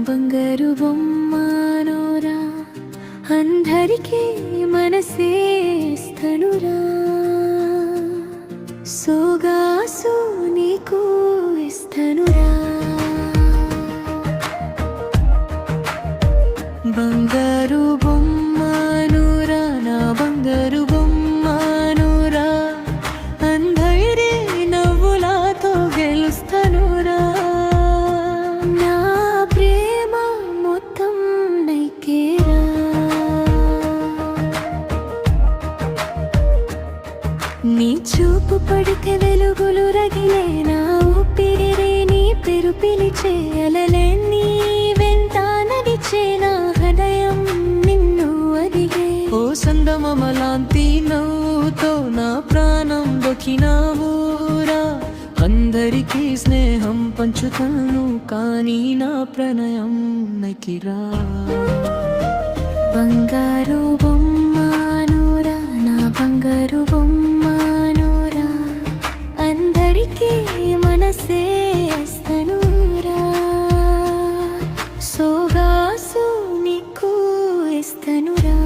బంగారు బొమ్మనురా అందరికీ మనసే ఇస్తనురా సోగాసు నీకు ఇస్తనురా బంగారు బొమ్మనురా నా బంగారు బొమ్మనురా అందరి నవ్వులతో గెలుస్తనురా నా ప్రేమ మొత్తం నీకేరా నీ చూపు పడితే వెలుగులు రగిలే నా ఊపిరి నీ పేరు పిలిచే అలలే నీ వెంట నడిచే నా హృదయం నిన్ను అడిగే ఓ సందమలాంటి నవ్వుతో నా ప్రాణం దొకినావురా అందరికీ స్నేహం పంచుతాను కానీ నా ప్రణయం నకిరా బంగారు బొమ్మనురా నా బంగారు బొమ్మనురా అందరికీ మనసే ఇస్తనురా సోగాసు నీకు ఇస్తనురా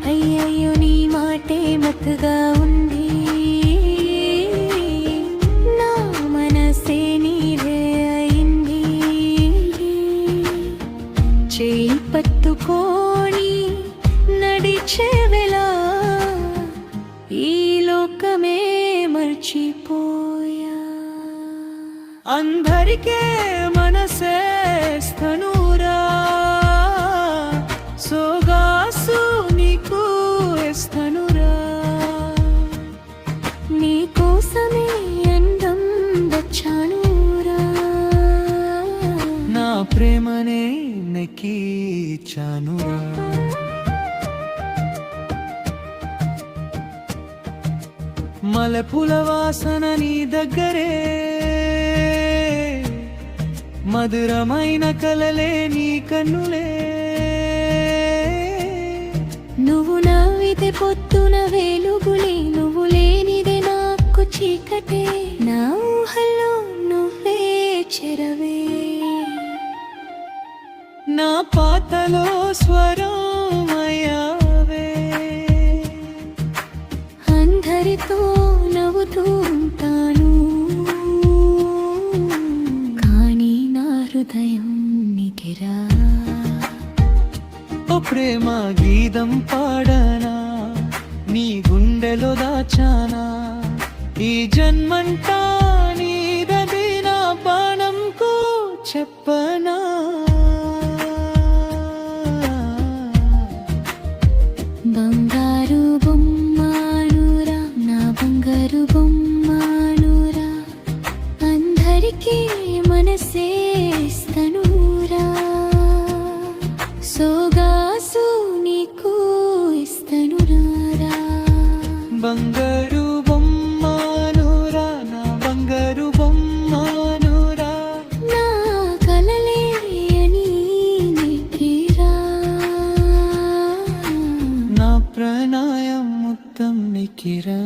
అయ్యయ్యో నీ మాటే మత్తుగా ఉంది నా మనసే నీదే అయింది చేయి పట్టుకొని నడిచేవెలా ఈ లోకమే మర్చిపోయా అందరికీ మనసే ఇస్తనురా సోగాసు నీకు ఇస్తనురా నీ కోసమే అందం వచ్చానురా నా ప్రేమనే నెక్కిచానురా మల్లెపూల వాసన నీ దగ్గరే మధురమైన కలలే నీ కన్నులే నువ్వు నవ్వితే పొద్దున వెలుగులే నువ్వు లేనిదే నాకు చీకటే నా ఊహల్లో నువ్వే చెరవే నా పాటలో స్వరమయ్యావే అందరితో నవ్వుతూ ఉంటాను కానీ నా హృదయం నీకెరా ఓ ప్రేమ గీతం పాడనా నీ గుండెలో దాచానా ఈ జన్మంతా నీదది నా బాణంకు చెప్పనా బంగారు బొమ్మనురా నా బంగారు బొమ్మనురా అందరికీ మనసే ఇస్తనురా సోగాసు నీకు ఇస్తనురా బంగారు బొమ్మనురా నా బంగారు బొమ్మనురా నా కలలే అని నీకిరా నా ప్రణయం మొత్తం నీకిరా